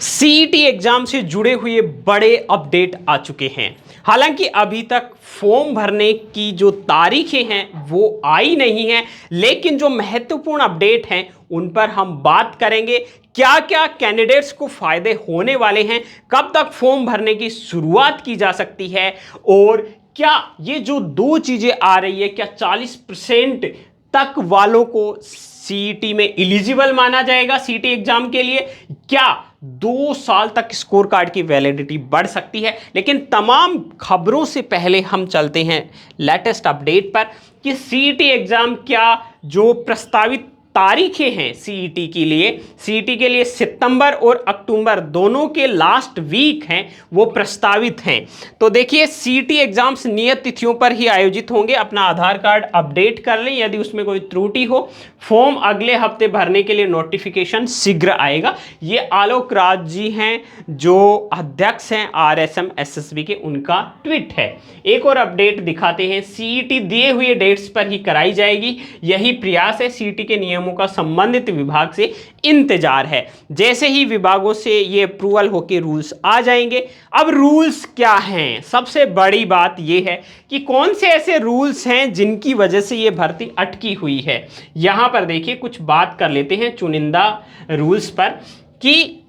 CET exam से जुड़े हुए बड़े अपडेट आ चुके हैं। हालांकि अभी तक फॉर्म भरने की जो तारीखें हैं वो आई नहीं हैं, लेकिन जो महत्वपूर्ण अपडेट हैं उन पर हम बात करेंगे। क्या क्या कैंडिडेट्स को फायदे होने वाले हैं, कब तक फॉर्म भरने की शुरुआत की जा सकती है, और क्या ये जो दो चीजें आ रही है, क्या 40% तक वालों को सीईटी में एलिजिबल माना जाएगा सीईटी एग्जाम के लिए, क्या 2 साल तक स्कोर कार्ड की वैलिडिटी बढ़ सकती है। लेकिन तमाम खबरों से पहले हम चलते हैं लेटेस्ट अपडेट पर कि सीईटी एग्जाम क्या जो प्रस्तावित तारीखें हैं सीईटी के लिए सितंबर और अक्टूबर दोनों के लास्ट वीक हैं वो प्रस्तावित हैं। तो देखिए सीईटी एग्जाम्स नियत तिथियों पर ही आयोजित होंगे। अपना आधार कार्ड अपडेट कर लें, यदि उसमें कोई त्रुटि हो फॉर्म अगले हफ्ते भरने के लिए नोटिफिकेशन शीघ्र आएगा। ये आलोक राज जी हैं जो अध्यक्ष हैं आरएसएम एसएसबी के, उनका ट्वीट है। एक और अपडेट दिखाते हैं, सीईटी दिए हुए डेट्स पर ही कराई जाएगी, यही प्रयास है। सीईटी के नियमों का संबंधित विभाग से इंतजार है, जैसे ही विभागों से ये अप्रूवल होकर रूल्स आ जाएंगे। अब रूल्स क्या हैं, सबसे बड़ी बात ये है कि कौन से ऐसे रूल्स हैं जिनकी वजह से ये भर्ती अटकी हुई है। यहां पर देखिए कुछ बात कर लेते हैं चुनिंदा रूल्स पर कि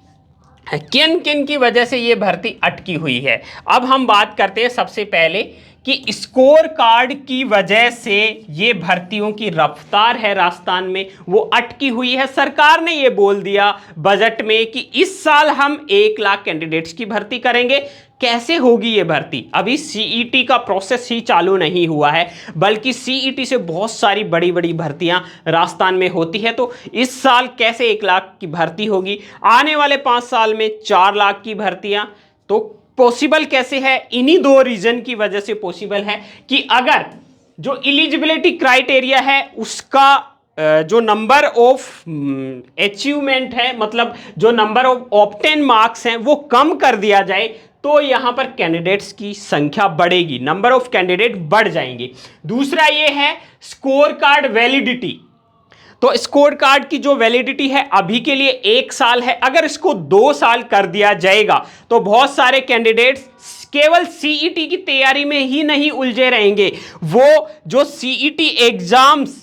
किन किन की वजह से ये भर्ती अटकी हुई है। अब हम बात करते हैं सबसे पहले कि स्कोर कार्ड की वजह से ये भर्तियों की रफ्तार है राजस्थान में वो अटकी हुई है। सरकार ने ये बोल दिया बजट में कि इस साल हम 1 लाख कैंडिडेट्स की भर्ती करेंगे। कैसे होगी ये भर्ती, अभी सीईटी का प्रोसेस ही चालू नहीं हुआ है, बल्कि सीईटी से बहुत सारी बड़ी बड़ी भर्तियां राजस्थान में होती है। तो इस साल कैसे 1 लाख की भर्ती होगी, आने वाले 5 साल में 4 लाख की भर्तियां, तो पॉसिबल कैसे है, इन्हीं दो रीजन की वजह से पॉसिबल है कि अगर जो एलिजिबिलिटी क्राइटेरिया है उसका जो नंबर ऑफ अचीवमेंट है, मतलब जो नंबर ऑफ ऑब्टेन मार्क्स हैं वो कम कर दिया जाए तो यहां पर कैंडिडेट्स की संख्या बढ़ेगी, नंबर ऑफ कैंडिडेट बढ़ जाएंगे। दूसरा ये है स्कोर कार्ड वैलिडिटी। तो स्कोर कार्ड की जो वैलिडिटी है अभी के लिए 1 साल है, अगर इसको 2 साल कर दिया जाएगा तो बहुत सारे कैंडिडेट्स केवल सीईटी की तैयारी में ही नहीं उलझे रहेंगे, वो जो सीईटी एग्जाम्स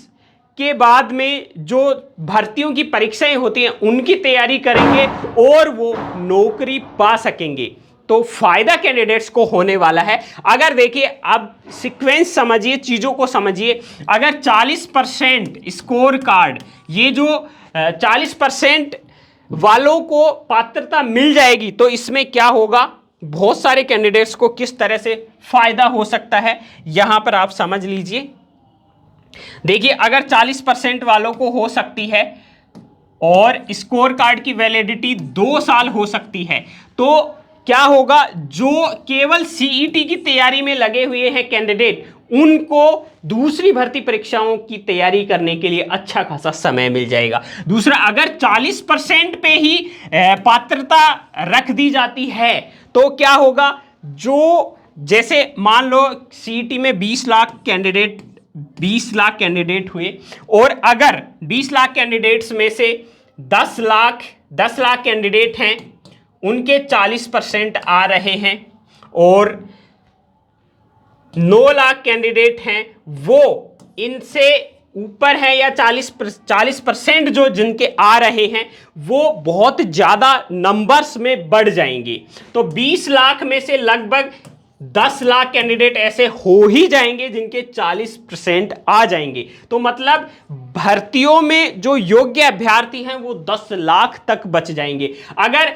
के बाद में जो भर्तियों की परीक्षाएं होती हैं उनकी तैयारी करेंगे और वो नौकरी पा सकेंगे। तो फायदा कैंडिडेट्स को होने वाला है। अगर देखिए अब सीक्वेंस समझिए, चीजों को समझिए, अगर 40% स्कोर कार्ड, ये जो 40% वालों को पात्रता मिल जाएगी तो इसमें क्या होगा, बहुत सारे कैंडिडेट्स को किस तरह से फायदा हो सकता है यहां पर आप समझ लीजिए। देखिए अगर 40% वालों को हो सकती है और स्कोर कार्ड की वैलिडिटी 2 साल हो सकती है, तो क्या होगा, जो केवल सीईटी की तैयारी में लगे हुए हैं कैंडिडेट, उनको दूसरी भर्ती परीक्षाओं की तैयारी करने के लिए अच्छा खासा समय मिल जाएगा। दूसरा, अगर 40% पे ही पात्रता रख दी जाती है तो क्या होगा, जो जैसे मान लो सीईटी में 20 लाख कैंडिडेट हुए और अगर 20 लाख कैंडिडेट्स में से 10 लाख कैंडिडेट हैं, उनके 40% आ रहे हैं और 9 लाख कैंडिडेट हैं वो इनसे ऊपर है, या 40% जो जिनके आ रहे हैं वो बहुत ज़्यादा नंबर्स में बढ़ जाएंगे। तो 20 लाख में से लगभग 10 लाख कैंडिडेट ऐसे हो ही जाएंगे जिनके 40% आ जाएंगे। तो मतलब भर्तियों में जो योग्य अभ्यर्थी हैं वो 10 लाख तक बच जाएंगे। अगर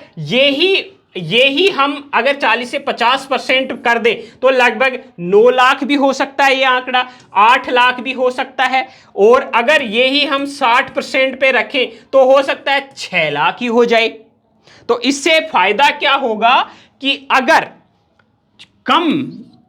यही हम अगर 40 से 50% कर दें तो लगभग 9 लाख भी हो सकता है ये आंकड़ा, 8 लाख भी हो सकता है, और अगर यही हम 60% पे रखें तो हो सकता है 6 लाख ही हो जाए। तो इससे फायदा क्या होगा कि अगर कम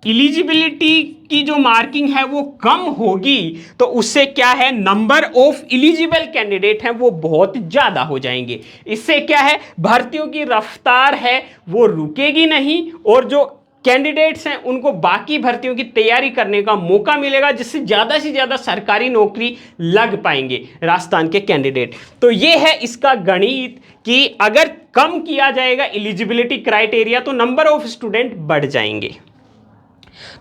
एलिजिबिलिटी की जो मार्किंग है वो कम होगी तो उससे क्या है, नंबर ऑफ एलिजिबल कैंडिडेट हैं वो बहुत ज़्यादा हो जाएंगे। इससे क्या है, भर्तियों की रफ्तार है वो रुकेगी नहीं, और जो कैंडिडेट्स हैं उनको बाकी भर्तियों की तैयारी करने का मौका मिलेगा, जिससे ज़्यादा से ज़्यादा सरकारी नौकरी लग पाएंगे राजस्थान के कैंडिडेट। तो ये है इसका गणित कि अगर कम किया जाएगा एलिजिबिलिटी क्राइटेरिया तो नंबर ऑफ स्टूडेंट बढ़ जाएंगे।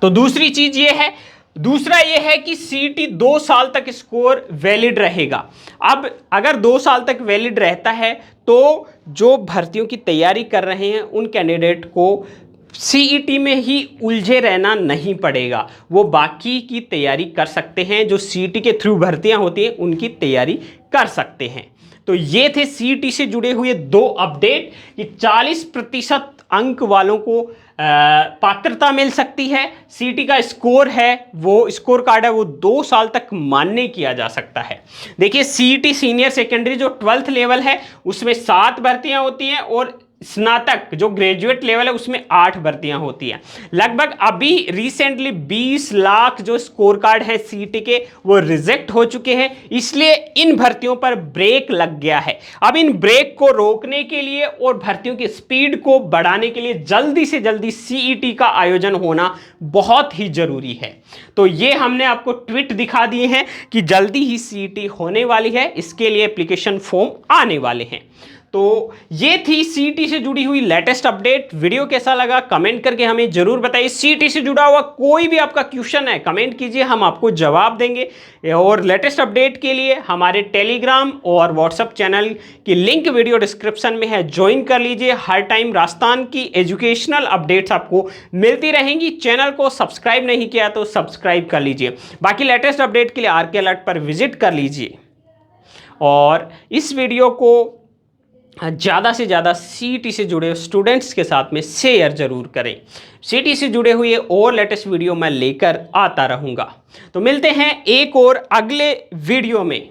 तो दूसरी चीज ये है, दूसरा ये है कि सीईटी 2 साल तक स्कोर वैलिड रहेगा। अब अगर 2 साल तक वैलिड रहता है तो जो भर्तियों की तैयारी कर रहे हैं उन कैंडिडेट को सीईटी में ही उलझे रहना नहीं पड़ेगा, वो बाकी की तैयारी कर सकते हैं, जो सीईटी के थ्रू भर्तियां होती हैं उनकी तैयारी कर सकते हैं। तो ये थे सीईटी से जुड़े हुए 2 अपडेट कि 40% अंक वालों को पात्रता मिल सकती है। सीईटी का स्कोर है, वो स्कोर कार्ड है, वो 2 साल तक मान्य किया जा सकता है। देखिए सीईटी सीनियर सेकेंडरी जो 12th लेवल है उसमें 7 भर्तियां होती हैं और स्नातक जो ग्रेजुएट लेवल है उसमें 8 भर्तियां होती हैं। लगभग अभी रिसेंटली 20 लाख जो स्कोर कार्ड है सीईटी के वो रिजेक्ट हो चुके हैं, इसलिए इन भर्तियों पर ब्रेक लग गया है। अब इन ब्रेक को रोकने के लिए और भर्तियों की स्पीड को बढ़ाने के लिए जल्दी से जल्दी सीईटी का आयोजन होना बहुत ही जरूरी है। तो ये हमने आपको ट्वीट दिखा दिए हैं कि जल्दी ही सीईटी होने वाली है, इसके लिए एप्लीकेशन फॉर्म आने वाले हैं। तो ये थी सीईटी से जुड़ी हुई लेटेस्ट अपडेट। वीडियो कैसा लगा कमेंट करके हमें जरूर बताइए। सीईटी से जुड़ा हुआ कोई भी आपका क्वेश्चन है कमेंट कीजिए, हम आपको जवाब देंगे। और लेटेस्ट अपडेट के लिए हमारे टेलीग्राम और व्हाट्सएप चैनल की लिंक वीडियो डिस्क्रिप्शन में है, ज्वाइन कर लीजिए। हर टाइम राजस्थान की एजुकेशनल अपडेट्स आपको मिलती रहेंगी। चैनल को सब्सक्राइब नहीं किया तो सब्सक्राइब कर लीजिए। बाकी लेटेस्ट अपडेट के लिए आरके अलर्ट पर विजिट कर लीजिए और इस वीडियो को ज़्यादा से ज़्यादा सीईटी से जुड़े स्टूडेंट्स के साथ में शेयर जरूर करें। सीईटी से जुड़े हुए और लेटेस्ट वीडियो मैं लेकर आता रहूँगा। तो मिलते हैं एक और अगले वीडियो में।